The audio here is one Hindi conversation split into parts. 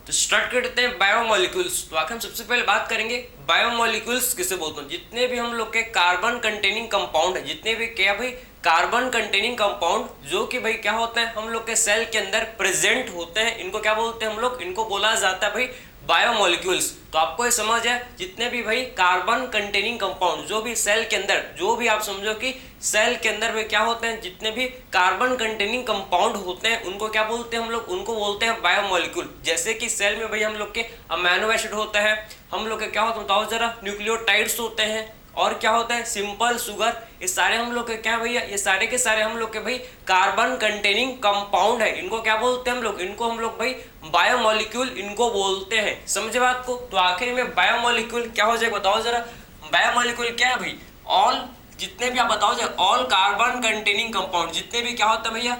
तो स्टार्ट करते हैं बायोमोलिक्यूल्स। तो आखिर हम सबसे पहले बात करेंगे बायोमोलिक्यूल्स किसे बोलते हैं। जितने भी हम लोग के कार्बन कंटेनिंग कंपाउंड है, जितने भी क्या भाई कार्बन कंटेनिंग कंपाउंड जो कि भाई क्या होता है हम लोग के सेल के अंदर प्रेजेंट होते हैं, इनको क्या बोलते हैं हम लोग, इनको बोला जाता है भाई बायोमोलिक्यूल्स। तो आपको ये समझ है जितने भी भाई कार्बन कंटेनिंग कंपाउंड जो भी सेल के अंदर, जो भी आप समझो कि सेल के अंदर में क्या होते हैं, जितने भी कार्बन कंटेनिंग कंपाउंड होते हैं उनको क्या बोलते हैं हम लोग, उनको बोलते हैं बायोमोलिक्यूल। जैसे कि सेल में भाई हम लोग के अमीनो एसिड होता है, हम लोग के क्या होता है बताओ जरा, न्यूक्लियोटाइड्स होते हैं, और क्या होता है सिंपल शुगर। ये सारे हम लोग के क्या भैया, ये सारे के सारे हम लोग के भाई कार्बन कंटेनिंग कंपाउंड है, इनको क्या बोलते हैं हम लोग, इनको हम लोग भाई बायोमोलिक्यूल इनको बोलते हैं। समझे बात को। तो आखिर में बायोमोलिक्यूल क्या हो जाएगा बताओ जरा, बायोमोलिक्यूल क्या है भाई, ऑल जितने भी आप बताओ जरा, ऑल कार्बन कंटेनिंग कंपाउंड, जितने भी क्या होता है भैया,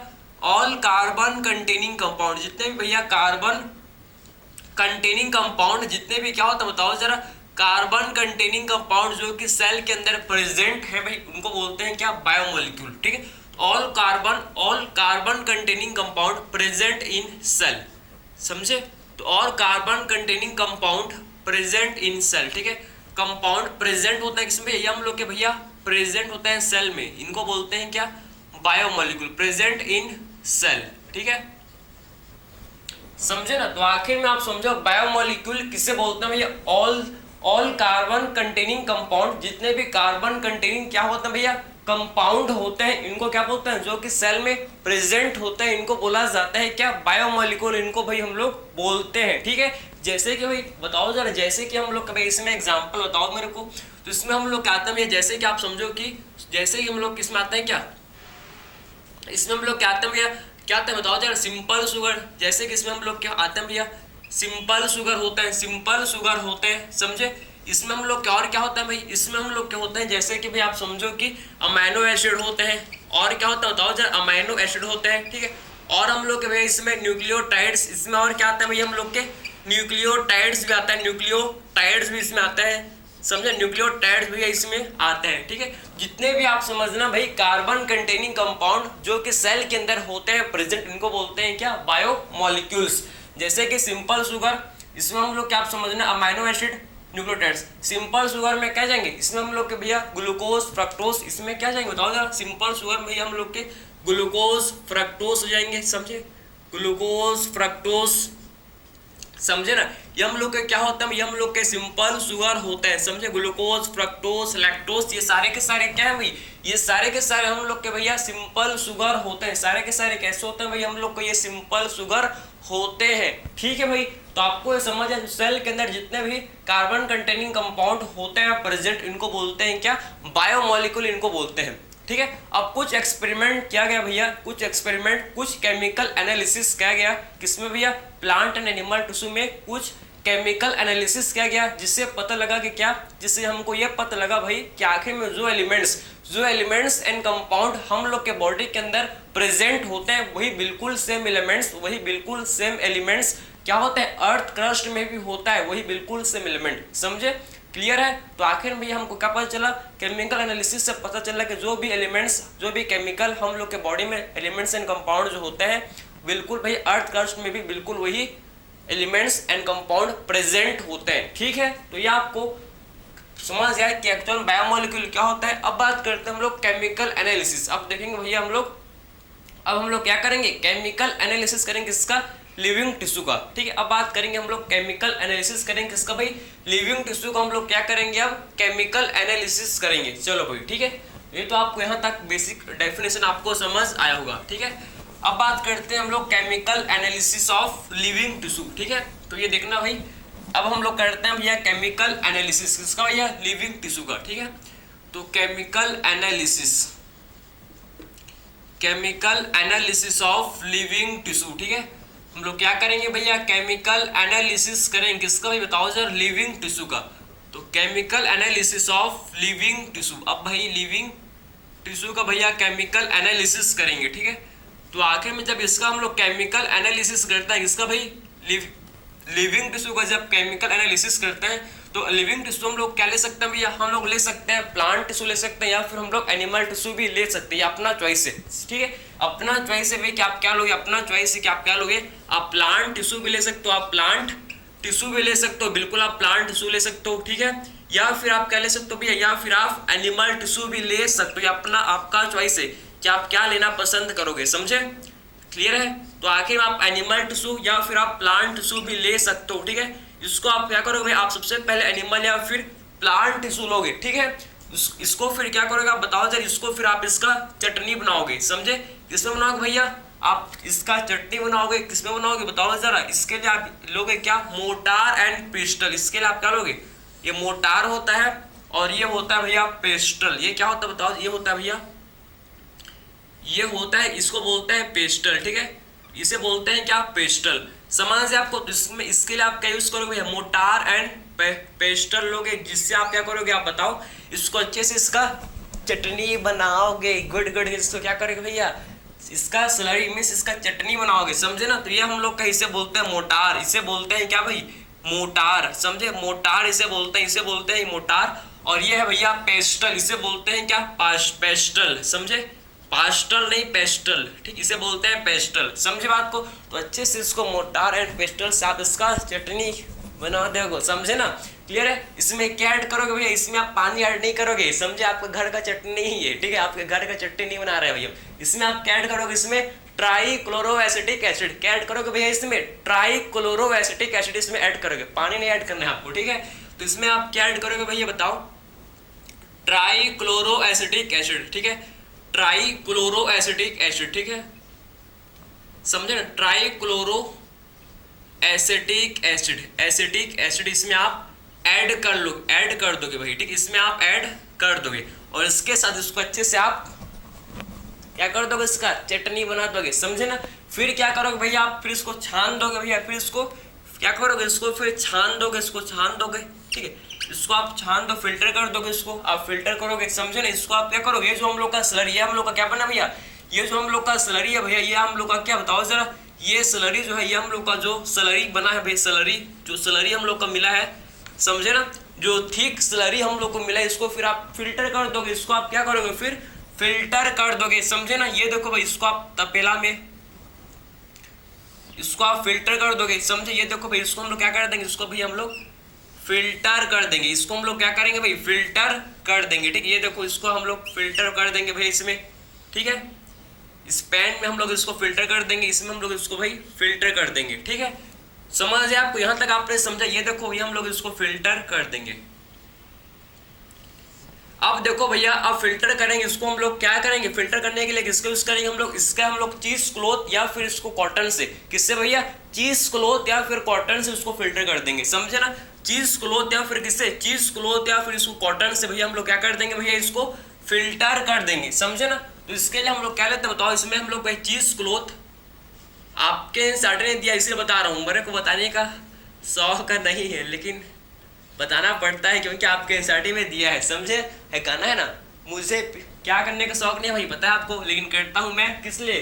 ऑल कार्बन कंटेनिंग कंपाउंड, जितने भी भैया कार्बन कंटेनिंग कंपाउंड, जितने भी क्या होता है बताओ जरा, कार्बन कंटेनिंग कंपाउंड जो कि सेल के अंदर प्रेजेंट है भाई, उनको बोलते हैं क्या, बायोमोलिक्यूल। ठीक है, all carbon containing compound present in cell. समझे। तो और carbon containing compound present in cell. ठीक है, कंपाउंड प्रेजेंट होता है किसमें, ये हम लोग के भैया प्रेजेंट होता है सेल में, इनको बोलते हैं क्या, बायोमोलिक्यूल, प्रेजेंट इन सेल। ठीक है, समझे ना। तो आखिर में आप समझो बायोमोलिक्यूल किसे बोलते हैं भैया, ऑल कार्बन कंटेनिंग कंपाउंड, जितने भी कार्बन कंटेनिंग क्या होते हैं भैया कंपाउंड होते हैं, इनको क्या बोलते हैं, जो कि सेल में प्रेजेंट होते हैं, इनको बोला जाता है क्या, बायोमोलिक्यूल, इनको भाई हम लोग बोलते हैं। ठीक है, जैसे कि भाई बताओ जरा, जैसे कि हम लोग कभी इसमें एग्जांपल बताओ मेरे को। तो इसमें हम लोग क्या आता है, जैसे कि आप समझो कि जैसे कि हम लोग किसमें आते हैं क्या, इसमें हम लोग क्या आते हैं भैया, क्या आता है बताओ जरा, सिंपल शुगर। जैसे कि इसमें हम लोग क्या आते हैं भैया, सिंपल शुगर होता है, सिंपल शुगर होते हैं। समझे। इसमें हम लोग क्या और क्या होता है भाई, इसमें हम लोग क्या होते हैं, जैसे कि भाई आप समझो कि अमीनो एसिड होते हैं, और क्या होता है बताओ जरा, अमीनो एसिड होते हैं। ठीक है, और हम लोग के भाई इसमें न्यूक्लियोटाइड्स, इसमें और क्या आता है भाई हम लोग के न्यूक्लियोटाइड्स भी आता है, न्यूक्लियोटाइड्स भी इसमें आता है। समझे, न्यूक्लियोटाइड्स भी इसमें आते हैं। ठीक है, जितने भी आप समझना भाई कार्बन कंटेनिंग कंपाउंड जो कि सेल के अंदर होते हैं प्रेजेंट, इनको बोलते हैं क्या, बायोमोलिक्यूल्स। जैसे कि सिंपल शुगर, इसमें हम लोग क्या आप समझना, amino acid, nucleotides. Simple sugar में क्या जाएंगे, इसमें हम लोग के भैया ग्लूकोज फ्रक्टोज, इसमें क्या जाएंगे बताओ जरा, सिंपल शुगर में हम लोग के ग्लूकोज फ्रक्टोज हो जाएंगे। समझे, ग्लूकोज फ्रक्टोज। समझे ना, ये हम लोग के क्या होता है, ये हम लोग के सिंपल शुगर होता है। समझे, ग्लूकोज फ्रक्टोज लैक्टोज, ये सारे के सारे क्या है भाई, ये सारे के सारे हम लोग के भैया सिंपल शुगर होते हैं। सारे के सारे कैसे होते हैं भाई, हम लोग को ये सिंपल शुगर होते हैं। ठीक है भाई, तो आपको ये समझ है, सेल के अंदर जितने भी कार्बन कंटेनिंग कंपाउंड होते हैं प्रेजेंट, इनको बोलते हैं क्या, बायोमोलिक्यूल इनको बोलते हैं। ठीक है, अब कुछ एक्सपेरिमेंट किया गया भैया, कुछ एक्सपेरिमेंट, कुछ केमिकल एनालिसिस किया गया, किसमें भैया, प्लांट एंड एनिमल टिश्यू में कुछ केमिकल एनालिसिस किया गया, जिससे पता लगा कि क्या, जिससे हमको यह पता लगा भाई कि आखिर में जो एलिमेंट्स एंड कंपाउंड हम लोग के बॉडी के अंदर प्रेजेंट होते हैं, वही बिल्कुल सेम एलिमेंट्स, वही बिल्कुल सेम एलिमेंट्स क्या होते हैं, अर्थ क्रस्ट में भी होता है, वही बिल्कुल सेम एलिमेंट। समझे, क्लियर है। तो आखिर में हमको क्या पता चला, केमिकल एनालिसिस से पता चला कि जो भी एलिमेंट्स, जो भी केमिकल हम लोग के बॉडी में एलिमेंट्स एंड कंपाउंड जो होते हैं, बिल्कुल भाई अर्थ क्रस्ट में भी बिल्कुल वही एलिमेंट्स एंड कंपाउंड प्रेजेंट होते हैं। ठीक है, तो ये आपको समझ गया कि एक्चुअल बायोमोलिक्यूल क्या होता है। अब बात करते हैं हम लोग केमिकल एनालिसिस। अब देखेंगे भैया हम लोग, अब हम लोग क्या करेंगे, केमिकल एनालिसिस करेंगे किसका, लिविंग टिश्यू का। ठीक है, अब बात करेंगे हम लोग केमिकल एनालिसिस करेंगे किसका भाई, लिविंग टिश्यू का हम लोग क्या करेंगे, अब केमिकल एनालिसिस करेंगे। चलो भाई, ठीक है, ये तो आपको यहाँ तक बेसिक डेफिनेशन आपको समझ आया होगा। ठीक है, अब बात करते हैं हम लोग chemical analysis of living tissue. ठीक है, तो ये देखना भाई, अब हम लोग करते हैं भैया केमिकल एनालिसिस किसका भैया, लिविंग टिश्यू का। ठीक है, तो chemical analysis of living tissue. ठीक है, हम लोग क्या करेंगे भैया, केमिकल एनालिसिस करेंगे किसका भाई बताओ जरा, लिविंग टिश्यू का। तो chemical analysis of living tissue, अब भाई लिविंग टिश्यू का भैया केमिकल एनालिसिस करेंगे। ठीक है, तो आखिर में जब इसका हम लोग केमिकल एनालिसिस करते हैं किसका भाई, लिविंग टिश्यू का जब केमिकल एनालिसिस करते हैं, तो लिविंग टिश्यू हम लोग क्या ले सकते हैं भैया, हम लोग ले सकते हैं प्लांट टिश्यू ले सकते हैं, या फिर हम लोग एनिमल टिश्यू भी ले सकते हैं, अपना चॉइस है। ठीक है, अपना चॉइस है भाई कि आप क्या लोगे, अपना चॉइस है कि आप क्या लोगे, आप प्लांट टिश्यू भी ले सकते हो, आप प्लांट टिश्यू भी ले सकते हो, बिल्कुल आप प्लांट टिश्यू ले सकते हो, ठीक है, या फिर आप क्या ले सकते हो भैया, या फिर आप एनिमल टिश्यू भी ले सकते हो, या अपना आपका चॉइस है कि आप क्या लेना पसंद करोगे, समझे, क्लियर है। तो आखिर आप एनिमल टिश्यू या फिर आप प्लांट टिश्यू भी ले सकते हो, ठीक है। इसको आप क्या करोगे, आप सबसे पहले एनिमल या फिर प्लांट टिश्यू लोगे, ठीक है। इसको फिर क्या करोगे आप बताओ जरा, इसको फिर आप इसका चटनी बनाओगे, समझे, किसमें बनाओगे भैया, आप इसका चटनी बनाओगे, किसमें बनाओगे बताओ जरा। इसके लिए आप लोगे क्या, मोटार एंड पेस्टल, इसके लिए आप क्या लोगे, ये मोटार होता है और ये होता है भैया पेस्टल। ये क्या होता है बताओ, ये होता है भैया, ये होता है, इसको बोलते हैं पेस्टल, ठीक है, इसे बोलते हैं क्या, पेस्टल। समझ से आपको, इसमें इसके लिए आप क्या यूज करोगे, मोटार एंड पेस्टल लोगे, जिससे आप क्या करोगे आप बताओ, इसको अच्छे से इसका चटनी बनाओगे, गुड गुड, इसको क्या करोगे भैया, इसका स्लरी मीन्स इसका चटनी बनाओगे, समझे ना। तो ये हम लोग का इसे बोलते हैं मोटार, इसे बोलते हैं क्या भाई, मोटार, समझे, मोटार इसे बोलते हैं, इसे बोलते हैं मोटार। और ये है भैया पेस्टल, इसे बोलते हैं क्या, पेस्टल, समझे, पास्टल नहीं पेस्टल, ठीक, इसे बोलते हैं पेस्टल, समझे बात को। तो अच्छे से इसको मोटार एंड पेस्टल से आप इसका चटनी बना दोगे, समझे ना, क्लियर है। इसमें क्या ऐड करोगे भैया, इसमें आप पानी ऐड नहीं करोगे, समझे, आपके घर का चटनी ही है, ठीक है, आपके घर का चटनी नहीं बना रहे भैया। इसमें आप क्या ऐड करोगे, इसमें ट्राइक्लोरोएसिटिक एसिड, क्या ऐड करोगे भैया, इसमें ट्राइक्लोरोएसिटिक एसिड इसमें ऐड करोगे, पानी नहीं ऐड करना है आपको, ठीक है। तो इसमें आप क्या ऐड करोगे भैया बताओ, ट्राइक्लोरोएसिटिक एसिड, ठीक है, ट्राइक्लोरोएसिटिक एसिड, ठीक है, समझे ना, trichloro acetic acid, acetic acid इसमें आप ऐड कर दोगे भाई, ठीक, इसमें आप ऐड कर दोगे और इसके साथ इसको अच्छे से आप क्या कर दोगे, इसका चटनी बना दोगे, समझे ना। फिर क्या करोगे भैया, आप फिर इसको छान दोगे भैया, फिर इसको क्या करोगे, इसको फिर छान दोगे, इसको छान दोगे, ठीक है, इसको आप छान दो, फिल्टर कर दोगे, इसको आप फिल्टर करोगे, समझे ना। इसको आप क्या करोगे, जो हम लोग का स्लरी है, हम लोग का क्या बना भैया, ये जो हम लोग का स्लरी है भैया, ये हम लोग का क्या बताओ जरा, ये स्लरी जो है, ये हम लोग का जो स्लरी बना है भाई, स्लरी जो स्लरी हम लोग का मिला है, समझे ना, जो थिक स्लरी हम लोग को मिला है, इसको फिर आप फिल्टर कर दोगे, इसको आप क्या करोगे, फिर फिल्टर कर दोगे, समझे ना। ये देखो भाई, इसको आप तपेला में इसको आप फिल्टर कर दोगे, समझे, ये देखो भाई, इसको हम लोग क्या कर देंगे, इसको भी हम लोग फिल्टर कर देंगे, इसको हम लोग क्या करेंगे भाई, फिल्टर कर देंगे, ठीक, ये देखो, इसको हम लोग फिल्टर कर देंगे भाई इसमें, ठीक है, इस पैन में हम लोग इसको फिल्टर कर देंगे, इसमें हम लोग इसको भाई फिल्टर कर देंगे, ठीक है। समझ आपको, यहां तक आपने समझा। ये देखो भैया, हम लोग इसको फिल्टर कर देंगे। अब देखो भैया, अब फिल्टर करेंगे, इसको हम लोग क्या करेंगे, फिल्टर करने के लिए किसको यूज करेंगे हम लोग, इसका हम लोग चीज क्लॉथ या फिर इसको कॉटन से, किससे भैया, चीज क्लॉथ या फिर कॉटन से उसको फिल्टर कर देंगे, समझे ना। चीज क्लॉथ या फिर किससे, चीज क्लॉथ या फिर इसको कॉटन से भैया हम लोग क्या कर देंगे भैया, इसको फिल्टर कर देंगे, समझे ना। तो इसके लिए हम लोग क्या लेते हैं बताओ, इसमें हम लोग भाई चीज क्लॉथ आपके एनसीईआरटी ने दिया, इसलिए बता रहा हूँ, मेरे को बताने का शौक नहीं है, लेकिन बताना पड़ता है क्योंकि आपके एनसीईआरटी में दिया है, समझे, है कहना है ना। मुझे क्या करने का शौक नहीं है भाई, पता है आपको, लेकिन करता हूँ मैं किस लिए,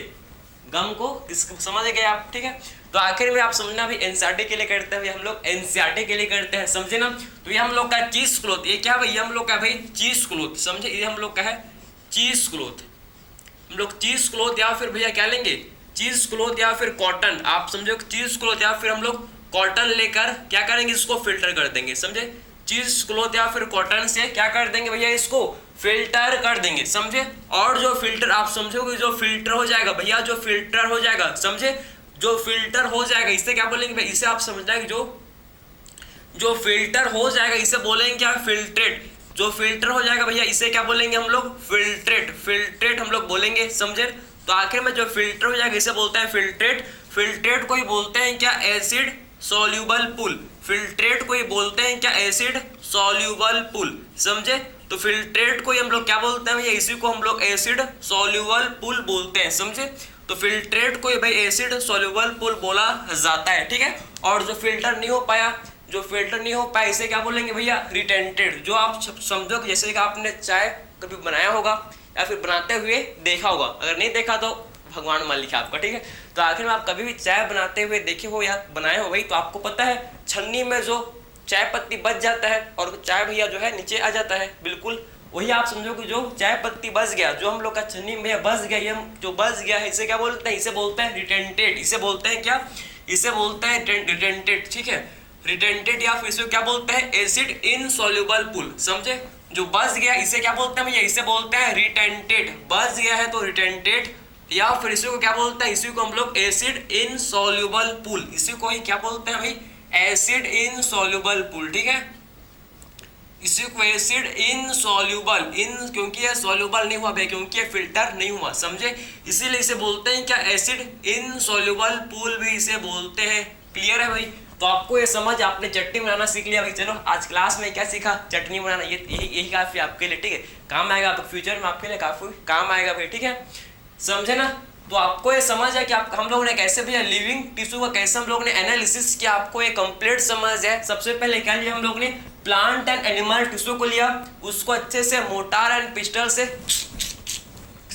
गम को, किसको, समझ गए आप, ठीक है। तो आखिर में आप समझना भी एनसीईआरटी के लिए करते हैं, हम लोग एनसीईआरटी के लिए करते हैं, समझे ना। तो ये हम लोग का चीज क्लॉथ, ये क्या भाई, हम लोग का भाई चीज क्लॉथ, समझे, ये हम लोग का है चीज क्लॉथ, हम लोग चीज क्लॉथ या फिर भैया क्या लेंगे, चीज क्लॉथ या फिर कॉटन, आप समझो, चीज क्लॉथ या फिर हम लोग कॉटन लेकर क्या करेंगे, इसको फिल्टर कर देंगे, समझे, चीज क्लॉथ या फिर कॉटन से क्या कर देंगे भैया, इसको फिल्टर कर देंगे, समझे। और जो फिल्टर आप समझोगे, जो फिल्टर हो जाएगा भैया, जो फिल्टर हो जाएगा, समझे, जो फिल्टर हो जाएगा, इसे क्या बोलेंगे भाई, इसे आप समझना है कि जो फिल्टर हो जाएगा इसे बोलेंगे क्या, फिल्ट्रेट। जो फिल्टर हो जाएगा भैया इसे क्या बोलेंगे हम लोग, फिल्ट्रेट, फिल्ट्रेट हम लोग बोलेंगे, समझे। तो आखिर में जो फिल्टर हो जाएगा इसे बोलते हैं फिल्ट्रेट। फिल्ट्रेट को ही बोलते हैं क्या, एसिड सॉल्यूबल पूल, फिल्ट्रेट को ही बोलते हैं क्या, एसिड सॉल्यूबल पूल, समझे। तो फिल्ट्रेट को ही हम लोग क्या बोलते हैं भैया, इसी को हम लोग एसिड सॉल्यूबल पूल बोलते हैं, समझे। तो फिल्ट्रेट को ही भाई एसिड सॉल्यूबल पूल बोला जाता है, ठीक है। और जो फिल्टर नहीं हो पाया, जो फिल्टर नहीं हो पाया, इसे क्या बोलेंगे भैया, रिटेंटेड। जो आप समझो कि जैसे कि आपने चाय कभी बनाया होगा या फिर बनाते हुए देखा होगा, अगर नहीं देखा तो भगवान मान लिखा आपका, ठीक है। तो आखिर में आप कभी भी चाय बनाते हुए देखे हो या बनाए हो भाई, तो आपको पता है छन्नी में जो चाय पत्ती बच जाता है और चाय भैया जो है नीचे आ जाता है, बिल्कुल वही आप समझो कि जो चाय पत्ती बच गया, जो हम लोग का छन्नी में बच गया, ये जो बच गया है इसे क्या बोलते हैं, इसे बोलते हैं रिटेंटेड। इसे बोलते हैं क्या, इसे बोलते हैं रिटेंटेड, ठीक है, रिटेंटेड, या फिर इसे क्या बोलते हैं एसिड इनसॉल्युबल पूल। समझे, जो बच गया इसे क्या बोलते हैं भैया, इसे बोलते हैं रिटेंटेड। बच गया है तो रिटेंटेड, या फिर इसी को क्या बोलते हैं, इसी को हम लोग एसिड इनसॉल्युबल पूल, इसी को ही क्या बोलते हैं भाई, एसिड इनसॉल्युबल पूल, ठीक है। इसी को एसिड इनसॉल्युबल, इन क्योंकि ये सॉल्युबल नहीं हुआ भाई, क्योंकि ये फिल्टर नहीं हुआ, समझे, इसीलिए इसे बोलते हैं क्या, एसिड इनसॉल्युबल पूल भी इसे बोलते हैं। क्लियर है भाई। तो आपको ये समझ, आपने चटनी बनाना सीख लिया भाई। चलो आज क्लास में क्या सीखा, चटनी बनाना, ये यही काफी आपके लिए, ठीक है, काम आएगा, आपको फ्यूचर में आपके लिए काफी काम आएगा भाई, ठीक है, समझे ना। तो आपको ये समझ है कि आप हम लोगों ने कैसे भैया लिविंग टिश्यू का कैसे हम लोग ने एनालिसिस किया, आपको ये कंप्लीट समझ है। सबसे पहले क्या लिया हम लोग ने, प्लांट एंड एनिमल टिश्यू को लिया, उसको अच्छे से मोटार एंड पिस्टल से,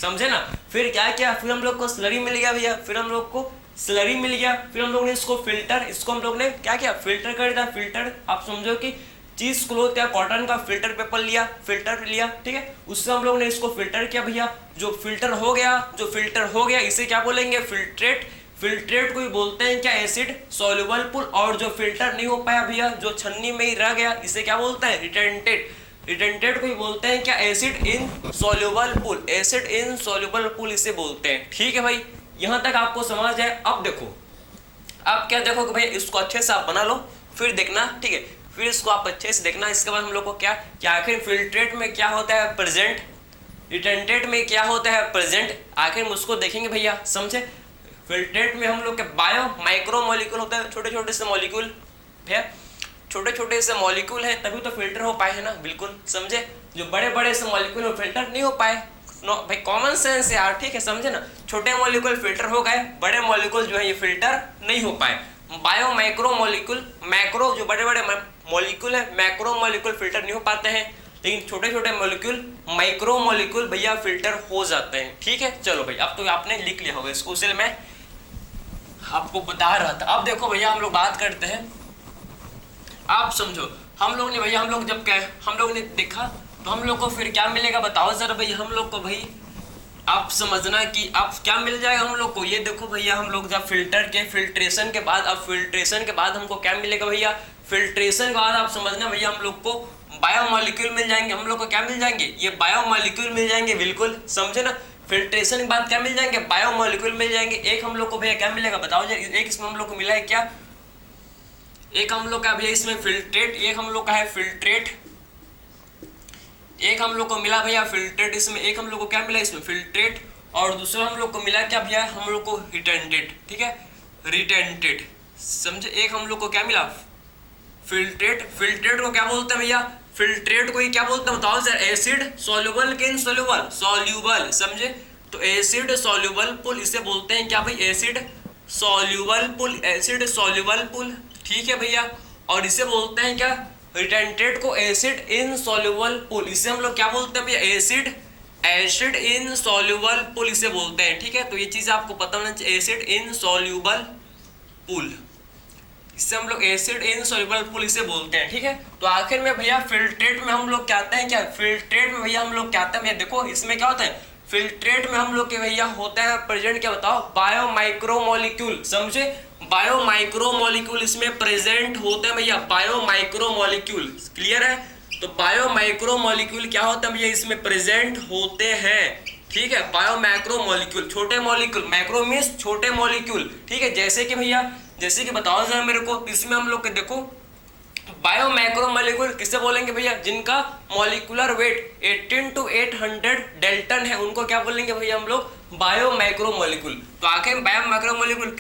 समझे ना। फिर क्या किया, फिर हम लोग को स्लरी मिल गया भैया, फिर हम लोग को स्लरी मिल गया, फिर हम लोग ने इसको फिल्टर, इसको हम लोग ने क्या किया, फिल्टर कर दिया। फिल्टर आप समझो कि चीज क्लोथ या कॉटन का फिल्टर पेपर लिया, फिल्टर लिया, ठीक है, उससे हम लोग ने इसको फिल्टर किया भैया। जो फिल्टर हो गया, जो फिल्टर हो गया इसे क्या बोलेंगे, फिल्ट्रेट। फिल्ट्रेट को ही बोलते हैं क्या, एसिड सॉल्युबल पूल। और जो फिल्टर नहीं हो पाया भैया, जो छन्नी में ही रह गया, इसे क्या बोलते हैं, रिटेंटेड। रिटेंटेड को ही बोलते हैं क्या, acid in soluble pool, acid in soluble pool इसे बोलते हैं। ठीक है भाई, यहाँ तक आपको समझ है। अब देखो, अब क्या देखो कि भाई इसको अच्छे से आप बना लो, फिर देखना, ठीक है, फिर इसको आप अच्छे से देखना। इसके बाद हम लोग को क्या क्या आखिर फिल्ट्रेट में क्या होता है, प्रेजेंट, रिटेंटेड में क्या होता है, प्रेजेंट, आखिर हम उसको देखेंगे भैया, समझे। फिल्ट्रेट में हम लोग के बायो माइक्रो मॉलिक्यूल होता है, छोटे छोटे से मॉलिक्यूल है, छोटे छोटे से मॉलिक्यूल है, तभी तो फिल्टर हो पाए है ना, बिल्कुल, समझे। जो बड़े बड़े से मॉलिक्यूल हो फिल्टर नहीं हो पाए, नो भाई, कॉमन सेंस यार, ठीक है, समझे ना। छोटे मॉलिक्यूल फिल्टर हो गए, बड़े मॉलिक्यूल जो है ये फिल्टर नहीं हो पाए। बायो माइक्रो मॉलिक्यूल, मैक्रो जो बड़े बड़े मॉलिक्यूल है, मैक्रो मॉलिक्यूल फिल्टर नहीं हो पाते हैं, लेकिन छोटे छोटे मॉलिक्यूल माइक्रो मॉलिक्यूल भैया फिल्टर हो जाते हैं। ठीक है, चलो भाई, अब तो आपने लिख लिया होगा इसको, इसलिए मैं आपको बता रहा था। अब देखो भैया, हम लोग बात करते हैं, आप समझो, हम लोग ने भैया, हम लोग जब क्या हम लोग ने देखा, तो हम लोग को फिर क्या मिलेगा बताओ जरा भाई। हम लोग को भाई आप समझना कि अब क्या मिल जाएगा हम लोग को, ये देखो भैया, हम लोग जब फिल्टर के फिल्ट्रेशन के बाद, अब फिल्ट्रेशन के बाद हमको क्या मिलेगा भैया, फिल्ट्रेशन के बाद आप समझना भैया, हम लोग को बायोमॉलिक्यूल मिल जाएंगे। हम लोग को क्या मिल जाएंगे, ये बायोमॉलिक्यूल मिल जाएंगे, बिल्कुल, समझे ना। फिल्ट्रेशन के बाद क्या मिल जाएंगे, बायोमॉलिक्यूल मिल जाएंगे। एक हम लोग को भैया क्या मिलेगा बताओ जरा, एक इसमें हम लोग को मिला है क्या, एक हम लोग का भैया इसमें फिल्ट्रेट, एक हम लोग का है फिल्ट्रेट, एक हम लोग को मिला भैया फिल्ट्रेट, इसमें एक हम लोग को क्या मिला, इसमें फिल्ट्रेट, और दूसरा हम लोग को मिला क्या भैया, हम लोग को रिटेंटेड, ठीक है, रिटेंटेड, समझे। एक हम लोग को क्या मिला, फिल्ट्रेट। फिल्ट्रेट को क्या बोलते हैं भैया, फिल्ट्रेट को ही क्या बोलते हैं बताओ सर, एसिड सॉल्युबल के इनसॉल्युबल, सॉल्युबल, समझे। तो एसिड सॉल्युबल पूल इसे बोलते हैं क्या भाई, acid soluble pool, acid soluble pool, ठीक है भैया। और इसे बोलते हैं क्या, रिटेंटेड को एसिड इनसॉल्युबल पूल, इसे हम लोग क्या बोलते हैं भैया, एसिड, एसिड इनसॉल्युबल पूल इसे बोलते हैं। ठीक है, तो ये चीज आपको पता होना चाहिए, एसिड इनसॉल्युबल पूल, इससे हम लोग एसिड इनसॉल्युबल पूल इसे बोलते हैं। ठीक है, तो आखिर में भैया फिल्ट्रेट में हम लोग क्या आते हैं, क्या फिल्ट्रेट में भैया हम लोग क्या आते हैं भैया, देखो इसमें क्या होता है, फिल्ट्रेट में हम लोग के भैया होता है प्रेजेंट, क्या बताओ, बायो माइक्रो मॉलिक्यूल, समझे। बायो माइक्रो मॉलिक्यूल इसमें प्रेजेंट होते हैं भैया, बायो माइक्रो मॉलिक्यूल, क्लियर है। तो बायो माइक्रो मॉलिक्यूल क्या होता है भैया, इसमें प्रेजेंट होते हैं। ठीक है, बायो माइक्रो मॉलिक्यूल, छोटे मॉलिक्यूल, माइक्रो मींस छोटे मॉलिक्यूल, ठीक है। जैसे कि भैया, जैसे कि बताओ जरा मेरे को, इसमें हम लोग के देखो बायो माइक्रो मॉलिक्यूल किससे बोलेंगे भैया, जिनका मॉलिक्यूलर वेट 18 to 800 डेल्टन है, उनको क्या बोलेंगे भैया हम लोग, बायो माइक्रो मॉलिक्यूल। तो आखिर बायो माइक्रो मॉलिक्यूल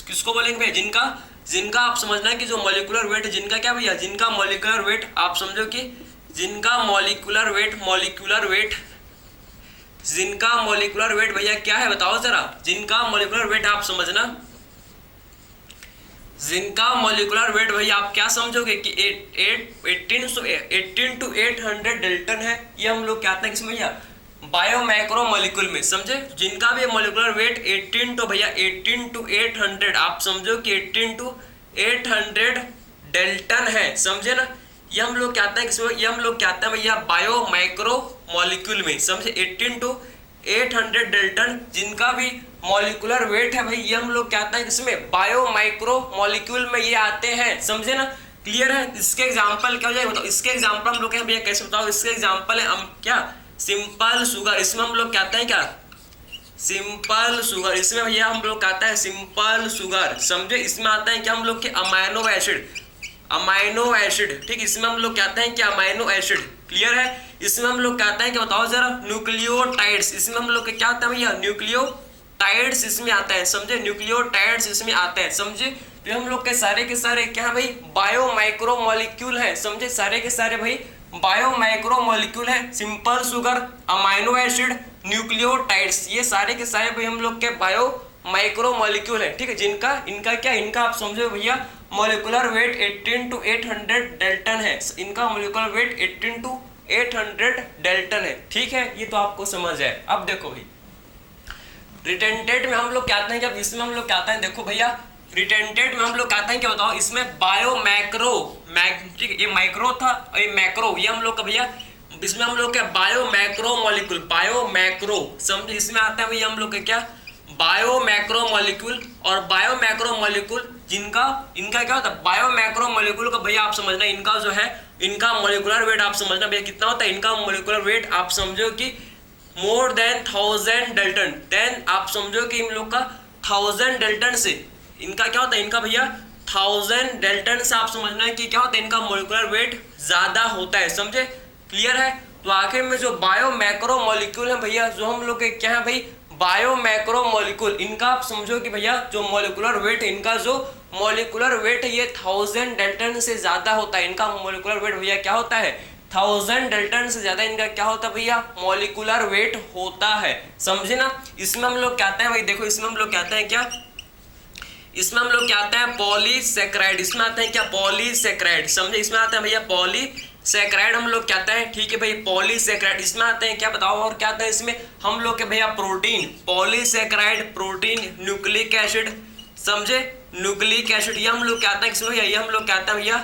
किसको बोलेंगे भैया, जिनका जिनका आप समझना कि जो मॉलिक्यूलर वेट, जिनका क्या भैया, जिनका मॉलिक्यूलर वेट, आप समझो कि जिनका मॉलिक्यूलर वेट, मॉलिक्यूलर वेट, जिनका मॉलिक्यूलर वेट भैया क्या है बताओ जरा, जिनका मॉलिक्यूलर वेट आप समझना, जिनका मॉलिक्यूलर वेट भैया आप क्या समझोगे कि 18 to 800 डेल्टन है, ये हम लोग क्या आते हैं किसमें भैया, बायो माइक्रो मॉलिक्यूल में, समझे। जिनका भी मॉलिक्यूलर वेट 18 to भैया 18 to 800, आप समझो कि 18 to 800 डेल्टन है, समझे ना। ये हम लोग क्या आते हैं किसमें, ये हम लोग क्या आते हैं भैया, बायो माइक्रो मॉलिक्यूल में, समझे, 18 to 800 डेल्टन जिनका भी मॉलिक्यूलर वेट है भाई, ये हम लोग क्या आता है इसमें बायो माइक्रो मॉलिक्यूल में ये आते हैं, समझे ना, क्लियर है। इसके एग्जांपल क्या हो जाएगा बताओ, इसके एग्जांपल हम लोग क्या भैया कैसे बताओ, इसके एग्जांपल है हम क्या, सिंपल शुगर, इसमें हम लोग क्या आता है क्या, सिंपल शुगर, इसमें भैया हम लोग क्या आता है सिंपल शुगर, समझे। इसमें आता है क्या हम लोग के अमाइनो एसिड, अमाइनो एसिड, ठीक, इसमें हम लोग क्या आते हैं क्या, अमाइनो एसिड, क्लियर है। इसमें हम लोग क्या आता है क्या बताओ जरा, न्यूक्लियोटाइड्स, इसमें हम लोग क्या आता है भैया, न्यूक्लियोटाइड्स इसमें आता है, समझे, न्यूक्लियोटाइड्स इसमें आता है, समझे। तो हम लोग के सारे क्या भाई बायो माइक्रो मॉलिक्यूल है, समझे, सारे के सारे भाई बायो माइक्रो मॉलिक्यूल है, simple sugar, amino acid, nucleotides, ये सारे के सारे भाई हम लोग के बायो माइक्रो मॉलिक्यूल है, ठीक है, जिनका इनका क्या, इनका आप समझो भैया मॉलिक्यूलर वेट 18 to 800 डेल्टन है, इनका मॉलिक्यूलर वेट 18 to 800 डेल्टन है, ठीक है, ये तो आपको समझ है। अब देखो भाई रिटेंटेड में हम लोग क्या आते हैं क्या, इसमें हम लोग क्या आते हैं, देखो भैया रिटेंटेड में हम लोग क्या आते हैं क्या बताओ, इसमें बायो मैक्रो, ठीक है, ये माइक्रो था, ये मैक्रो, ये हम लोग का भैया, इसमें हम लोग क्या bio macro molecule, bio macro, समझे, इसमें आता है भैया हम लोग के क्या बायो मैक्रो मॉलिक्यूल, और बायो मैक्रो मॉलिक्यूल जिनका इनका क्या होता है, बायो मैक्रो मॉलिक्यूल का भैया आप समझना, इनका जो है इनका मॉलिक्यूलर वेट आप समझना भैया कितना होता है, इनका मॉलिक्यूलर वेट आप समझो कि मोर देन 1000 डेल्टन, देन आप समझो कि इन लोग का 1000 डेल्टन से इनका क्या होता है, इनका भैया 1000 डेल्टन से आप समझना है कि क्या होता है, इनका मॉलिक्यूलर वेट ज्यादा होता है, समझे, क्लियर है। तो आखिर में जो बायो मैक्रो मॉलिक्यूल है भैया, जो हम लोग के क्या है भाई बायो मैक्रो मॉलिक्यूल, इनका आप समझो कि भैया जो मॉलिक्यूलर वेट, इनका जो मॉलिक्यूलर वेट ये 1000 डेल्टन से ज्यादा होता है, इनका मॉलिक्यूलर वेट भैया क्या होता है 1000 डेल्टन से ज्यादा इनका क्या होता है भैया मॉलिक्यूलर वेट होता है, समझे ना। इसमें हम लोग कहते हैं भाई, देखो इसमें हम लोग कहते हैं क्या, इसमें हम लोग क्या आते हैं पॉलीसेक्राइड, इसमें आते हैं क्या पॉलीसेक्राइड, समझे, इसमें आते हैं भैया पॉलीसेक्राइड हम लोग कहते हैं, ठीक है भाई पॉलीसेक्राइड। इसमें आते हैं क्या बताओ, और क्या आता है इसमें हम लोग के भैया protein, polysaccharide, protein, nucleic acid, समझे, न्यूक्लिक एसिड, ये हम लोग क्या आता है इसमें भैया, ये हम लोग क्या आता है भैया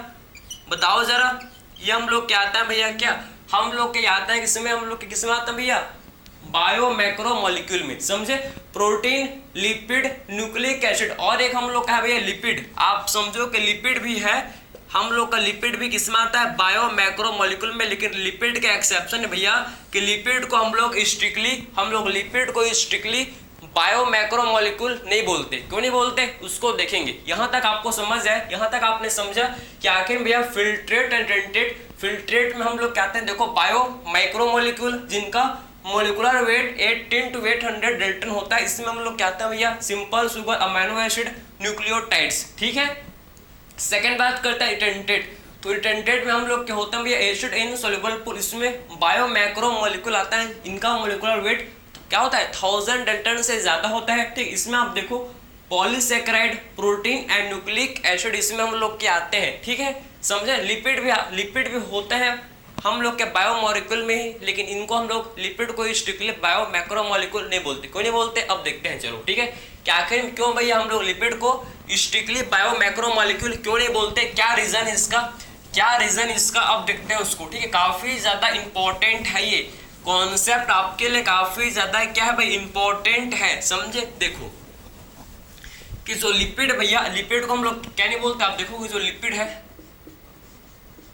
बताओ जरा, ये हम लोग क्या आता है भैया, क्या हम लोग क्या आता है इसमें, हम लोग किसमें आता है भैया बायो मैक्रो मॉलिक्यूल में, समझे, प्रोटीन, लिपिड, न्यूक्लिक एसिड, और एक हम लोग का है भैया लिपिड, आप समझो कि लिपिड भी है, हम लोग का लिपिड भी किसमें आता है बायो मैक्रो मॉलिक्यूल में, लेकिन लिपिड का एक्सेप्शन है भैया कि लिपिड को हम लोग लिपिड को स्ट्रिक्टली बायो मैक्रो मॉलिक्यूल नहीं बोलते, क्यों नहीं बोलते उसको देखेंगे। यहां तक आपको समझ आए, यहां तक आपने समझा कि आखिर भैया फिल्ट्रेट एंड टेंटेड, फिल्ट्रेट में हम लोग कहते हैं देखो बायो माइक्रो मॉलिक्यूल जिनका मॉलिक्यूलर वेट 18 to 800 डेल्टन होता है, इसमें हम लोग क्या आता है भैया simple sugar, amino acid, nucleotides, ठीक है। सेकंड बात करते हैं रिटेंटेड, तो रिटेंटेड में हम लोग क्या होता है भैया एसिड इन सोल्यूबल पूल, इसमें बायो मैक्रो मॉलिक्यूल आता है, इनका मॉलिक्यूलर वेट क्या होता है 1000 डेल्टन से ज्यादा होता है, ठीक। इसमें आप देखो polysaccharide, protein and nucleic acid इसमें हम लोग के आते हैं, ठीक है, समझे। लिपिड भी होते हैं हम लोग के बायो मॉलिक्यूल में ही, लेकिन इनको हम लोग लिपिड को स्ट्रिक्टली बायो मैक्रो मॉलिक्यूल नहीं बोलते, क्यों नहीं बोलते अब देखते हैं, चलो ठीक है। क्या आखिर क्यों भैया हम लोग लिपिड को स्ट्रिक्टली बायो मैक्रो मॉलिक्यूल क्यों नहीं बोलते, क्या रीजन इसका, अब देखते हैं उसको, ठीक है। काफी ज्यादा इंपॉर्टेंट है ये कॉन्सेप्ट, आपके लिए काफी ज्यादा क्या है भाई इंपॉर्टेंट है, समझे। देखो कि जो लिपिड भैया, लिपिड को हम लोग क्या नहीं बोलते, आप देखो जो लिपिड है,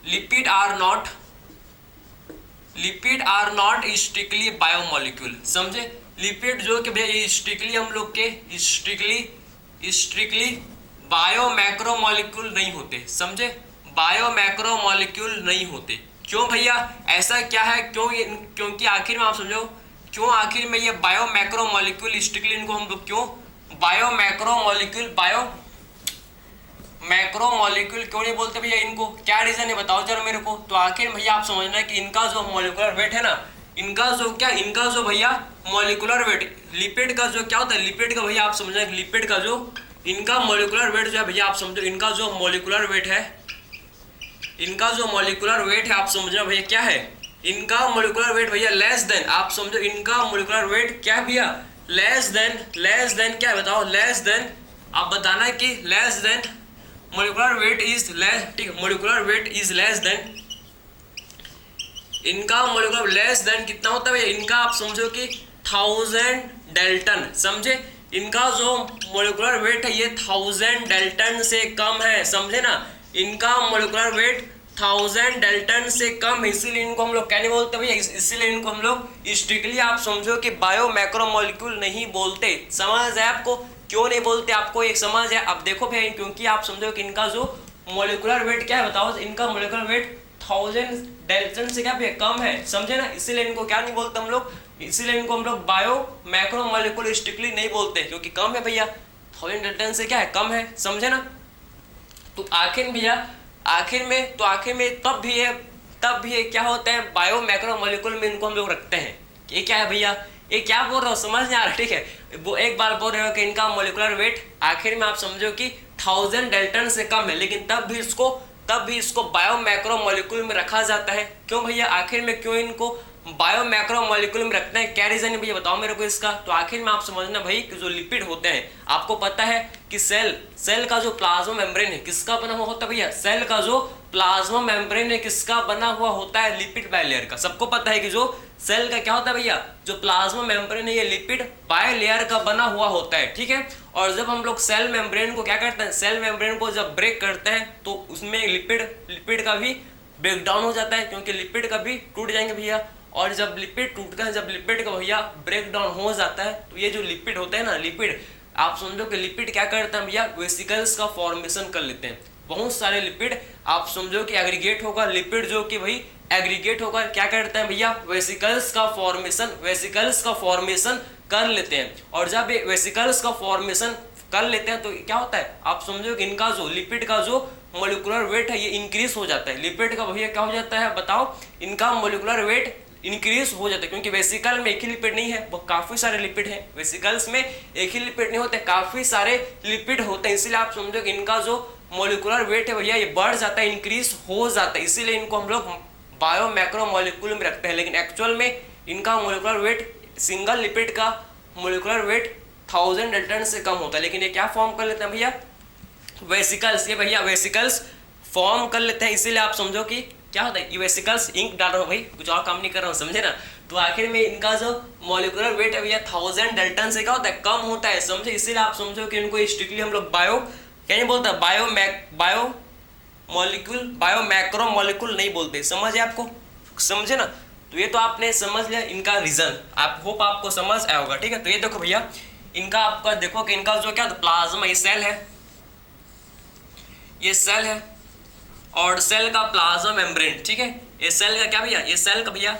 lipid are not strictly biomolecule, समझे। लिपिड जो कि भैया ये स्ट्रिक्टली हम लोग के स्ट्रिक्टली बायो मैक्रो मॉलिक्यूल नहीं होते, समझे, बायो मैक्रो मॉलिक्यूल नहीं होते। क्यों भैया ऐसा क्या है, क्योंकि आखिर में आप समझो क्यों आखिर में ये बायो मैक्रो मॉलिक्यूल स्ट्रिक्टली इनको हम लोग क्यों बायो मैक्रो मॉलिक्यूल क्यों नहीं बोलते भैया इनको, क्या रीजन है बताओ जरा मेरे को। तो आखिर भैया आप समझना कि इनका जो मॉलिक्यूलर वेट है ना, इनका जो भैया मॉलिक्यूलर वेट, लिपिड का जो क्या होता है, लिपिड का भैया आप समझना कि लिपिड का जो इनका मॉलिक्यूलर वेट जो है भैया आप समझो, इनका जो मॉलिक्यूलर वेट है आप समझना भैया क्या है, इनका मॉलिक्यूलर वेट भैया लेस देन, आप समझो इनका मॉलिक्यूलर वेट क्या है भैया लेस देन क्या है बताओ, लेस देन, आप बताना कि less than molecular weight is less, ठीक है, molecular weight is less than इनका मोलिकुलर लेस देन कितना होता है भैया, इनका आप समझो कि 1000 डेल्टन, समझे, इनका जो मोलिकुलर वेट है ये 1000 डेल्टन से कम है, समझे ना, इनका मोलिकुलर वेट 1000 डेल्टन से कम है, इसीलिए इनको हम लोग क्या नहीं बोलते भैया, इसीलिए इनको हम लोग स्ट्रिक्टली आप समझो कि बायो मैक्रोमोलिक्यूल नहीं बोलते। समझ है आपको क्यों नहीं बोलते, आपको एक समझ है। अब देखो भैया, क्योंकि आप समझो कि इनका जो मोलिकुलर वेट क्या है बताओ, इनका मोलिकुलर वेट 1000 डेल्टन से क्या कम है, समझे ना, इसीलिए इनको क्या नहीं बोलते हम लोग, इसीलिए इनको हम लोग बायो मैक्रोमोलिक्यूल स्ट्रिक्टली नहीं बोलते, क्योंकि कम है भैया, 1000 डेल्टन से क्या है, कम है, समझे ना। तो आखिर भैया आखिर में तब भी ये क्या होता है, बायो मैक्रोमोलिक्यूल में इनको हम लोग रखते हैं। ये क्या है भैया, ये क्या बोल रहा हूँ समझ नहीं आ रहा, ठीक है, वो एक बार बोल रहे हो कि इनका मोलिकुलर वेट आखिर में आप समझो कि 1000 डेल्टन से कम है, लेकिन तब भी इसको बायो मैक्रोमोलिक्यूल में रखा जाता है। क्यों भैया, आखिर में क्यों इनको बायो मैक्रोमोलिक्यूल में रखते हैं, क्या रीजन है भैया बताओ मेरे को इसका। तो आखिर में आप समझना भाई कि जो लिपिड होते हैं, आपको पता है कि सेल का जो प्लाज्मा मेम्ब्रेन है किसका बना हुआ होता है भैया, सेल का जो प्लाज्मा मेम्ब्रेन है किसका बना हुआ होता है, लिपिड बायलेयर का। सबको पता है कि जो सेल का क्या होता है भैया, जो प्लाज्मा मेम्ब्रेन है ये लिपिड बायलेयर का बना हुआ होता है, ठीक है। और जब हम लोग सेल मेम्ब्रेन को क्या करते हैं, सेल मेम्ब्रेन को जब ब्रेक करते हैं तो उसमें लिपिड का भी ब्रेक डाउन हो जाता है, क्योंकि लिपिड का भी टूट जाएंगे भैया। और जब लिपिड टूटता है, जब लिपिड का भैया ब्रेक डाउन हो जाता है, तो ये जो लिपिड होते हैं ना, लिपिड आप समझो कि लिपिड क्या करते हैं भैया, वेसिकल्स का फॉर्मेशन कर लेते हैं। बहुत सारे लिपिड आप समझो कि एग्रीगेट होगा, लिपिड जो कि भाई एग्रीगेट होकर क्या करते हैं भैया, वेसिकल्स का फॉर्मेशन कर लेते हैं। और जब ये वेसिकल्स का फॉर्मेशन कर लेते हैं तो क्या होता है, आप समझो कि इनका जो लिपिड का जो मोलिकुलर वेट है ये इंक्रीज हो जाता है। लिपिड का भैया क्या हो जाता है बताओ, इनका मोलिकुलर वेट इंक्रीज हो जाता है, क्योंकि वेसिकल में एक ही लिपिड नहीं है, वो काफी सारे लिपिड हैं। वेसिकल्स में एक ही लिपिड नहीं होते, काफी सारे लिपिड होते हैं, इसीलिए आप समझो कि इनका जो मोलिकुलर वेट है भैया ये बढ़ जाता है, इंक्रीज हो जाता है, इसीलिए इनको हम लोग बायो मैक्रोमोलिक्यूल में रखते हैं। लेकिन एक्चुअल में इनका मोलिकुलर वेट, सिंगल लिपिड का मोलिकुलर वेट 1000 डेल्टन से कम होता है, लेकिन ये क्या फॉर्म कर लेते हैं भैया, वेसिकल्स। ये भैया वेसिकल्स फॉर्म कर लेते हैं, इसीलिए आप समझो कि क्या होता है, ये वेसिकल्स इंक डाल रहा हूँ भाई, कुछ और काम नहीं कर रहा हूँ, समझे ना। तो आखिर में इनका जो मॉलिक्यूलर वेट है भैया 1000 डेल्टन से क्या होता है, कम होता है, समझे। इसीलिए आप समझो कि इनको स्ट्रिक्टली हम लोग बायो क्या नहीं बोलता, बायो मैक्रोमोलिक्यूल नहीं बोलते, समझ है आपको, समझे ना। तो ये तो आपने समझ लिया इनका रीजन, आप होप आपको समझ आया होगा, ठीक है। तो ये देखो भैया, इनका आपका देखो कि इनका जो क्या प्लाज्मा, ये सेल है, ये सेल है, और सेल का प्लाज्मा मेम्ब्रेन, ठीक है। ये सेल का क्या भैया, ये सेल का भैया,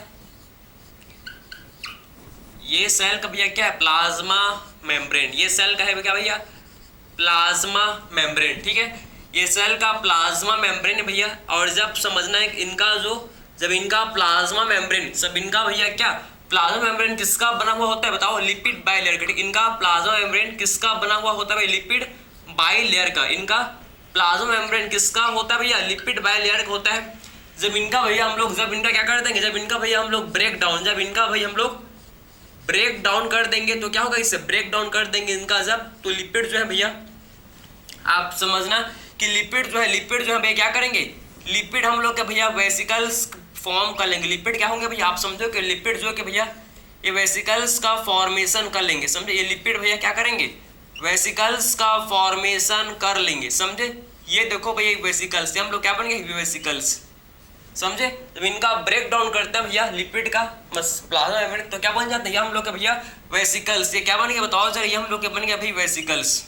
ये सेल का भैया क्या है, प्लाज्मा मेम्ब्रेन। ये सेल का है क्या भैया, प्लाज्मा मेम्ब्रेन, ठीक है। ये सेल का प्लाज्मा मेम्ब्रेन है भैया। और जब समझना है इनका जो, जब इनका प्लाज्मा मेम्ब्रेन, सब इनका भैया क्या, प्लाज्मा मेम्ब्रेन किसका बना हुआ होता है बताओ, लिपिड बाइलेयर का, ठीक। इनका प्लाज्मा मेम्ब्रेन किसका बना हुआ होता है भाई, लिपिड बाइलेयर का। इनका प्लाज्मा मेम्ब्रेन किसका होता है भैया, लिपिड बाइलेयर का होता है। जब इनका भैया हम लोग, जब इनका क्या कर देंगे, जब इनका भैया हम लोग ब्रेक डाउन, जब इनका भाई हम लोग ब्रेक डाउन कर देंगे तो क्या होगा, इससे ब्रेक डाउन कर देंगे इनका जब, तो लिपिड जो है भैया आप समझना कि लिपिड जो है भैया क्या करेंगे, लिपिड हम लोग के भैया वेसिकल्स फॉर्म कर लेंगे। लिपिड क्या होंगे भैया, आप समझो कि लिपिड जो कि भैया ये वेसिकल्स का फॉर्मेशन कर लेंगे, समझे। ये लिपिड भैया क्या करेंगे, वेसिकल्स का फॉर्मेशन कर लेंगे, समझे। ये देखो भैया वेसिकल्स, हम लोग क्या बनेंगे, वेसिकल्स, समझे। जब इनका ब्रेक डाउन करते हैं भैया लिपिड का बस प्लाज्मा मेम्ब्रेन, तो क्या बन जाते हैं हम लोग के भैया वेसिकल्स। ये क्या बन गया बताओ जरा, ये हम लोग के बन गया भाई वेसिकल्स।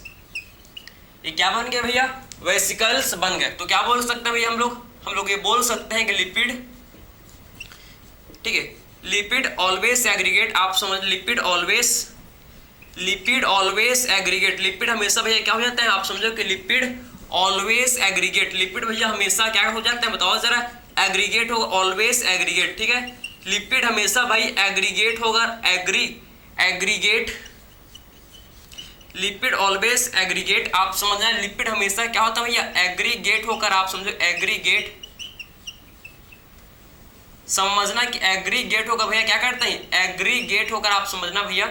ये क्या बन गया भैया, वेसिकल्स बन गए। तो क्या बोल सकते हैं भैया हम लोग ये बोल सकते हैं कि लिपिड, ठीक है, लिपिड ऑलवेज एग्रीगेट, आप समझ, लिपिड ऑलवेज एग्रीगेट। लिपिड हमेशा भैया क्या हो जाता है, आप समझो कि लिपिड ऑलवेज एग्रीगेट, लिपिड भैया हमेशा क्या हो जाते हैं बताओ जरा, एग्रीगेट होगा, ऑलवेज एग्रीगेट, ठीक है। लिपिड हमेशा भाई एग्रीगेट होगा, एग्रीगेट, लिपिड ऑलवेज एग्रीगेट, आप समझना लिपिड हमेशा क्या होता है भैया, एग्रीगेट होकर, आप समझो एग्रीगेट, समझना कि एग्रीगेट होकर भैया क्या करते हैं, एग्रीगेट होकर, आप समझना भैया,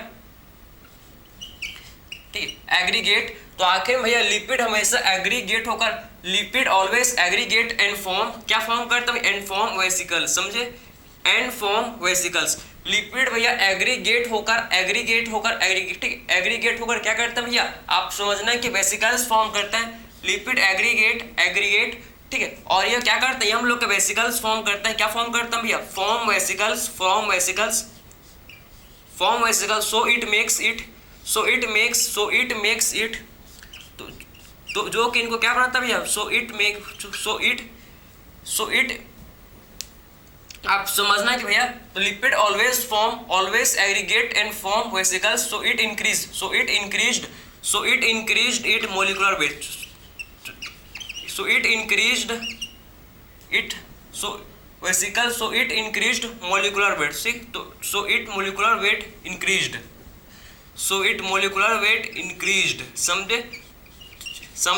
ठीक है, एग्रीगेट। तो आखिर में भैया लिपिड हमेशा एग्रीगेट होकर, lipid always aggregate and form, क्या फॉर्म करता है, एंड फॉर्म वेसिकल, समझे। And form vesicles. लिपिड भैया एग्रीगेट होकर क्या करते हैं भैया, आप समझना है कि वेसिकल्स फॉर्म करते हैं। लिपिड एग्रीगेट ठीक है, और ये क्या करते हैं, हम लोग के वेसिकल्स फॉर्म करते हैं। क्या फॉर्म करते हैं भैया, form vesicles. So it makes it तो जो कि इनको क्या बनाता है भैया, सो इट आप समझना कि भैया तो lipid always aggregate and form vesicles, so it increased it molecular weight, so it increased molecular weight. So it molecular weight increased, समझे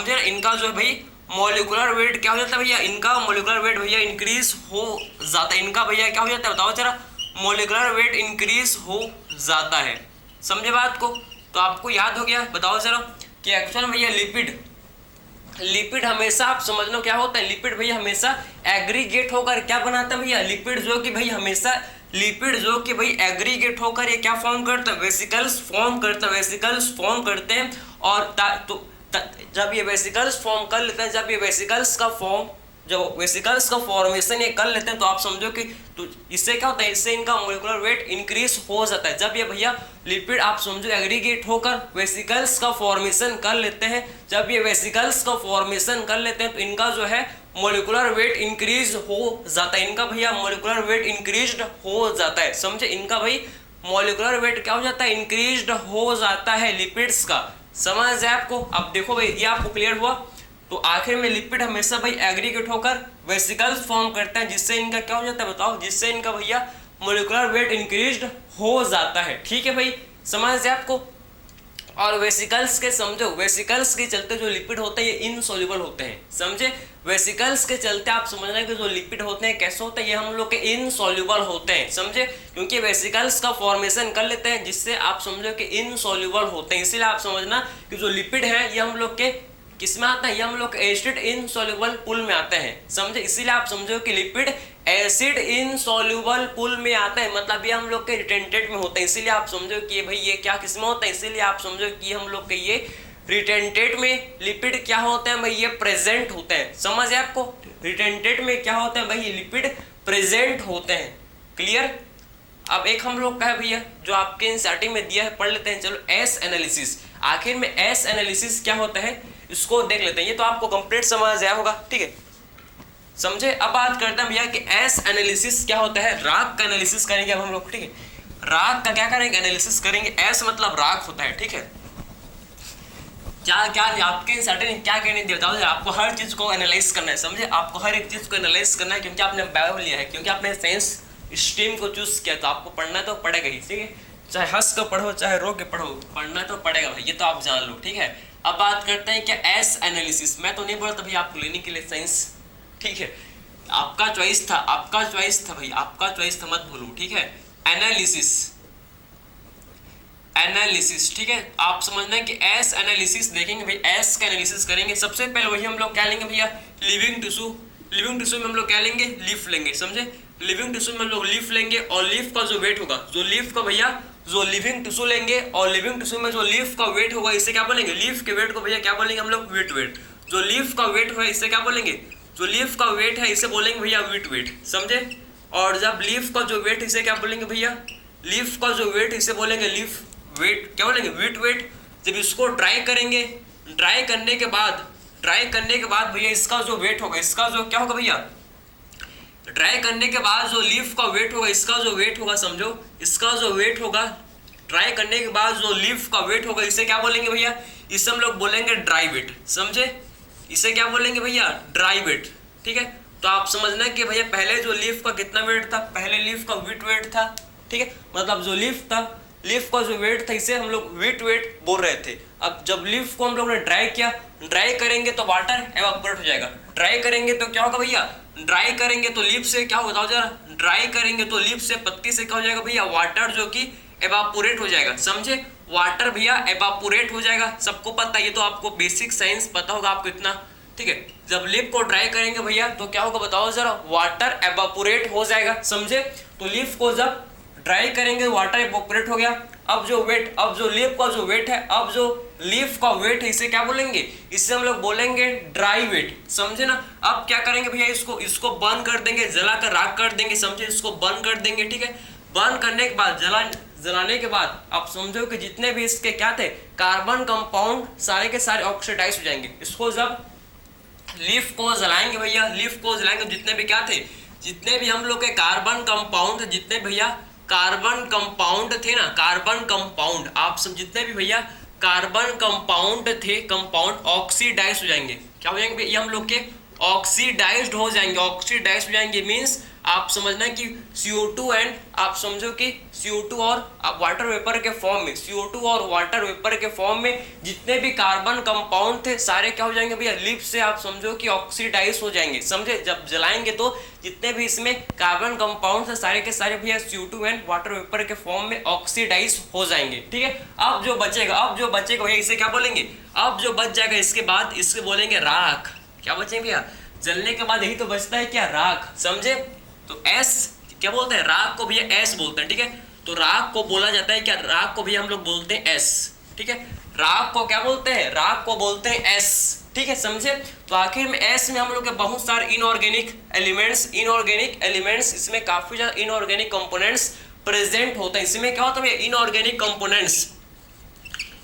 ना। इनका जो है भाई मोलिकुलर वेट क्या हो जाता है भैया, इनका मोलिकुलर वेट भैया इंक्रीज हो जाता है। इनका भैया क्या हो जाता है, बताओ जरा, मोलिकुलर वेट इंक्रीज हो जाता है। समझे बात को, तो आपको याद हो गया। बताओ जरा कि एक्चुअल भैया लिपिड हमेशा आप समझ लो क्या होता है, लिपिड भैया हमेशा एग्रीगेट होकर क्या बनाता है भैया, लिपिड जो कि भाई एग्रीगेट होकर ये क्या फॉर्म करता है, वेसिकल्स फॉर्म करते हैं। और जब ये वेसिकल्स फॉर्म कर लेते हैं, जब वेसिकल्स का फॉर्मेशन ये कर लेते हैं, तो आप समझो कि तो इससे क्या होता है, इससे इनका मोलिकुलर वेट इंक्रीज हो जाता है। जब ये भैया लिपिड आप समझो एग्रीगेट होकर वेसिकल्स का फॉर्मेशन कर लेते हैं, तो इनका जो है मोलिकुलर वेट इंक्रीज हो जाता है। इनका भैया मोलिकुलर वेट इंक्रीज्ड हो जाता है, समझे। इनका भाई मोलिकुलर वेट क्या हो जाता है, इंक्रीज्ड हो जाता है लिपिड्स का। समझ है आपको। अब देखो भाई ये आपको क्लियर हुआ। तो आखिर में लिपिड हमेशा भाई एग्रीगेट होकर वेसिकल्स फॉर्म करते हैं, जिससे इनका क्या हो जाता है, बताओ, जिससे इनका भैया मोलिकुलर वेट इंक्रीज्ड हो जाता है। ठीक है भाई, समझ है आपको। और वेसिकल्स के समझो, वेसिकल्स के चलते जो लिपिड होते हैं ये इनसॉल्युबल होते हैं, समझे। वेसिकल्स के चलते आप समझना कि जो लिपिड होते हैं कैसे होते हैं, ये हम लोग के इनसॉल्युबल होते हैं, समझे। क्योंकि वेसिकल्स का फॉर्मेशन कर लेते हैं, जिससे आप समझो कि इनसॉल्युबल होते हैं। इसीलिए आप समझना कि जो लिपिड है ये हम लोग के किस में आता है, ये हम लोग एसिड इनसॉल्युबल पूल में आते हैं, समझे। इसीलिए आप समझो कि लिपिड एसिड इनसॉल्युबल पूल में आता है, मतलब ये हम लोग के रिटेंटेड में होते हैं। इसीलिए आप समझो कि भाई ये क्या किस में होता है, इसीलिए आप समझो कि हम लोग के ये रिटेंटेड में लिपिड क्या होते हैं भाई, ये प्रेजेंट होते हैं। समझ है आपको, रिटेंटेड में क्या होते हैं भाई, ये लिपिड प्रेजेंट होते हैं। क्लियर। अब एक हम लोग का है भैया जो आपके स्टार्टिंग में दिया है, पढ़ लेते हैं। चलो, एस एनालिसिस। आखिर में एस एनालिसिस क्या होता है इसको देख लेते हैं। ये तो आपको कंप्लीट समझ आया होगा, ठीक है, समझे। अब बात करते हैं भैया कि एस एनालिसिस क्या होता है। राग का एनालिसिस करेंगे अब हम लोग, ठीक है। राग का क्या करेंगे, एनालिसिस करेंगे। एस मतलब राग होता है, ठीक है। क्या क्या आपके सर्टेन क्या कहने दिया, बताओ। आपको हर चीज को एनालाइज करना है, समझे। आपको हर एक चीज को एनालाइज करना है, क्योंकि आपने बायो लिया है, क्योंकि आपने साइंस स्ट्रीम को चूज किया, तो आपको पढ़ना तो पड़ेगा ही, ठीक है। चाहे हंस के पढ़ो चाहे रो के पढ़ो, पढ़ना तो पड़ेगा भाई, ये तो आप जान लो, ठीक है। अब बात करते हैं क्या एस एनालिसिस। मैं तो नहीं बोलता भाई आपको लेने के लिए साइंस, ठीक है, आपका चॉइस था भाई, आपका चॉइस था, मत भूलो, ठीक है। एनालिसिस, ठीक है। आप समझना है कि एस एनालिसिस देखेंगे भाई, एस का एनालिसिस करेंगे। सबसे पहले वही हम लोग क्या लेंगे भैया, लिविंग टिश्यू में हम लोग क्या लेंगे, लीफ लेंगे, समझे। लिविंग टिश्यू में हम लोग लीफ लेंगे, और लीफ का जो वेट होगा, जो लीफ का भैया जो लिविंग टिश्यू लेंगे, और लिविंग टिश्यू में जो लीफ का वेट होगा, इसे क्या बोलेंगे, लीफ के वेट को भैया क्या बोलेंगे हम लोग, वेट। जो लीफ का वेट है इसे क्या बोलेंगे, जो लीफ का वेट है इसे बोलेंगे भैया वेट, समझे। और जब लीफ का जो वेट इसे क्या बोलेंगे भैया, लीफ का जो वेट इसे बोलेंगे लीफ वेट, क्या बोलेंगे, वेट। जब इसको ड्राई करेंगे, ड्राई करने के बाद भैया इसका जो वेट होगा, इसका जो क्या होगा भैया, ड्राई करने के बाद जो लीफ का वेट होगा, इसका जो वेट होगा, समझो, इसका जो वेट होगा, ड्राई करने के बाद जो लीफ का वेट होगा, इसे क्या बोलेंगे भैया, इसे हम लोग बोलेंगे ड्राई वेट, समझे। इसे क्या बोलेंगे भैया, ड्राई वेट, ठीक है। तो आप समझना कि भैया पहले जो लीफ का कितना वेट था, पहले लीफ का वेट था, ठीक है। मतलब जो लीफ था, लीफ का जो वेट था इसे हम लोग वेट बोल रहे थे। अब जब लीफ को हम लोग ने ड्राई किया, ड्राई करेंगे तो वाटर एवापोरेट हो जाएगा। ड्राई करेंगे तो क्या होगा भैया, ड्राई करेंगे तो लीफ से क्या होगा, बताओ जरा। ड्राई करेंगे तो लीफ से, पत्ती से क्या हो जाएगा भैया, वाटर जो कि एवापोरेट हो जाएगा, समझे। वाटर भैया एवापोरेट हो जाएगा, सबको पता है, ये तो आपको बेसिक साइंस पता होगा आपको इतना, ठीक है। जब लीफ को ड्राई करेंगे भैया तो क्या होगा बताओ जरा, वाटर एवापोरेट हो जाएगा, समझे। तो लीफ को जब ड्राई करेंगे वाटर एवापोरेट हो गया। अब जो लीफ का जो वेट है, अब जो लीफ का वेट है इसे क्या बोलेंगे, इससे हम लोग बोलेंगे ड्राई वेट, समझे ना। अब क्या करेंगे भैया, इसको बर्न कर देंगे, जलाकर राख कर देंगे, समझे। इसको बर्न कर देंगे, ठीक है। बर्न करने के बाद जलाने के बाद आप समझो कि जितने भी इसके क्या थे कार्बन कंपाउंड सारे के सारे ऑक्सीडाइज हो जाएंगे। इसको जब लीफ को जलाएंगे भैया, लीफ को जलाएंगे, जितने भी क्या थे, जितने भी हम लोग के कार्बन कंपाउंड, जितने भैया कार्बन कंपाउंड थे ना, कार्बन कंपाउंड आप सब जितने भी भैया कार्बन कंपाउंड थे, कंपाउंड ऑक्सीडाइज हो जाएंगे। क्या हो जाएंगे भैया, हम लोग के ऑक्सीडाइज्ड हो जाएंगे, ऑक्सीडाइज हो जाएंगे। मीन्स आप समझना कि CO2 एंड आप समझो कि CO2 और वाटर वेपर के फॉर्म में, CO2 और वाटर वेपर के फॉर्म में जितने भी कार्बन कंपाउंड थे सारे क्या हो जाएंगे भैया, लीफ से आप समझो कि ऑक्सीडाइज हो जाएंगे, समझे। जब जलाएंगे तो जितने भी इसमें कार्बन कंपाउंड थे सारे के सारे भैया CO2 एंड वाटर वेपर के फॉर्म में ऑक्सीडाइज हो जाएंगे, ठीक है। अब जो बचेगा भैया इसे क्या बोलेंगे, अब जो बच जाएगा इसके बाद इसके बोलेंगे राख। क्या बचेंगे भैया, जलने के बाद यही तो बचता है क्या, राख, समझे। तो S क्या बोलते हैं, राख को भैया S बोलते हैं, ठीक है। तो राख को बोला जाता है क्या, राख को भैया हम लोग बोलते हैं S, ठीक है। राख को क्या बोलते हैं, राख को बोलते हैं S, ठीक है, समझे। तो आखिर में S में हम लोग के बहुत सारे इनऑर्गेनिक एलिमेंट्स इसमें काफी ज्यादा इनऑर्गेनिक कंपोनेंट्स प्रेजेंट होते हैं। इसमें क्या होता है भैया, इनऑर्गेनिक कंपोनेंट्स,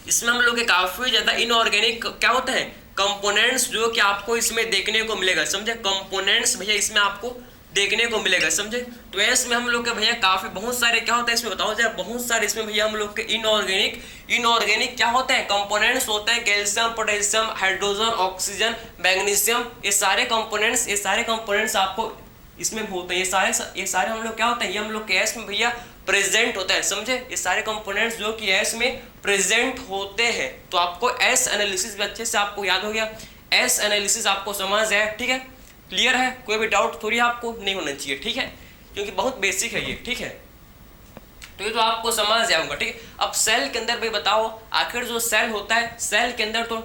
इसमें हम लोग के काफी ज्यादा इनऑर्गेनिक क्या होते हैं कंपोनेंट्स, जो कि आपको इसमें देखने को मिलेगा, समझे। कंपोनेंट्स भैया इसमें आपको देखने को मिलेगा, समझे। तो इसमें हम लोग के भैया काफी बहुत सारे क्या होता है इसमें बताओ जरा, बहुत सारे इसमें भैया हम लोग के इनऑर्गेनिक क्या होते हैं कंपोनेंट्स होते हैं। Calcium, potassium, hydrogen, oxygen, magnesium, ये सारे कंपोनेंट्स आपको इसमें होते हैं। ये सारे हम लोग क्या होते हैं, ये हम लोग के एस में भैया प्रेजेंट होता है, समझे। ये सारे कंपोनेंट्स जो कि एस में प्रेजेंट होते हैं। तो आपको एस एनालिसिस भी अच्छे से आपको याद हो गया, एस एनालिसिस आपको समझ है, ठीक है, क्लियर है। कोई भी डाउट थोड़ी आपको नहीं होना चाहिए, ठीक है, क्योंकि बहुत बेसिक है ये, ठीक है। तो ये तो आपको समझ जाऊंगा, ठीक है। अब सेल के अंदर भाई बताओ, आखिर जो सेल होता है, सेल के अंदर तो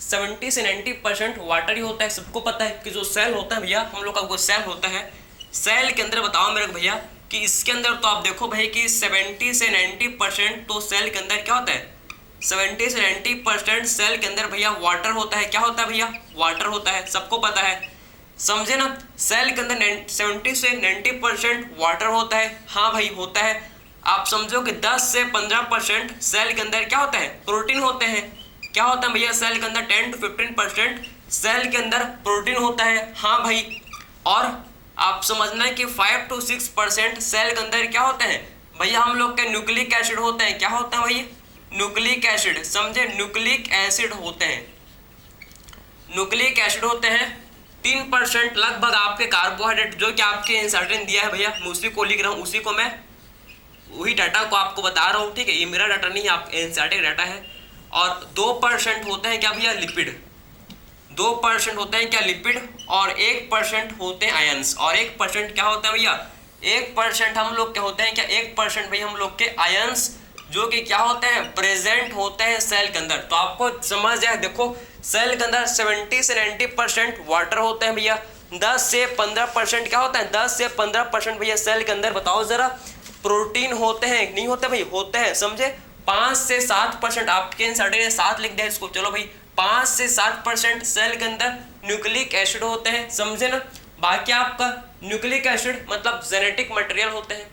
70 से 90% वाटर ही होता है। सबको पता है कि जो सेल होता है भैया हम लोग का वो सेल होता है, सेल के अंदर बताओ मेरे को भैया कि इसके अंदर तो आप देखो भाई कि 70 से 90% तो सेल के अंदर क्या होता है, 70 से 90% सेल के अंदर भैया वाटर होता है। क्या होता है भैया, वाटर होता है, सबको पता है, समझे ना। सेल के अंदर 70 से 90% वाटर होता है, हाँ भाई होता है। आप समझो कि 10 से 15% सेल के अंदर क्या होता है, प्रोटीन होते हैं। क्या होता है भैया, सेल के अंदर 10 to 15% सेल के अंदर प्रोटीन होता है, हाँ भाई। और आप समझना है कि 5 to 6% सेल के अंदर क्या होते हैं भैया, हम लोग के न्यूक्लिक एसिड होते हैं। क्या होता है भैया, न्यूक्लिक एसिड, समझे, न्यूक्लिक एसिड होते हैं, न्यूक्लिक एसिड होते हैं। 3% लगभग आपके कार्बोहाइड्रेट, जो कि आपके एनसीईआरटी ने दिया है भैया, मैं उसी को लिख रहा हूँ, उसी को मैं वही डाटा को आपको बता रहा हूँ, ठीक है। ये मेरा डाटा नहीं है, आप एनसीईआरटी का डाटा है। और 2% होते हैं क्या भैया, लिपिड, 2% होते हैं क्या, लिपिड। और 1% होते हैं आयंस। और 1% क्या होता है भैया, 1% हम लोग क्या होते हैं क्या, 1% भैया हम लोग के आयंस जो कि क्या होते हैं, प्रेजेंट होते हैं सेल के अंदर। तो आपको समझ जाए, देखो सेल के अंदर 70 से 90% वाटर होते हैं भैया, 10 से 15% क्या होता है, 10 से 15% भैया सेल के अंदर बताओ जरा प्रोटीन होते हैं, नहीं होते भाई, होते हैं, समझे। 5 से 7% आपके एनसीईआरटी ने 7 लिख दिया इसको, चलो भाई 5 से 7% सेल के अंदर न्यूक्लिक एसिड होते हैं, समझे ना। बाकी आपका न्यूक्लिक एसिड मतलब जेनेटिक मटेरियल होते हैं,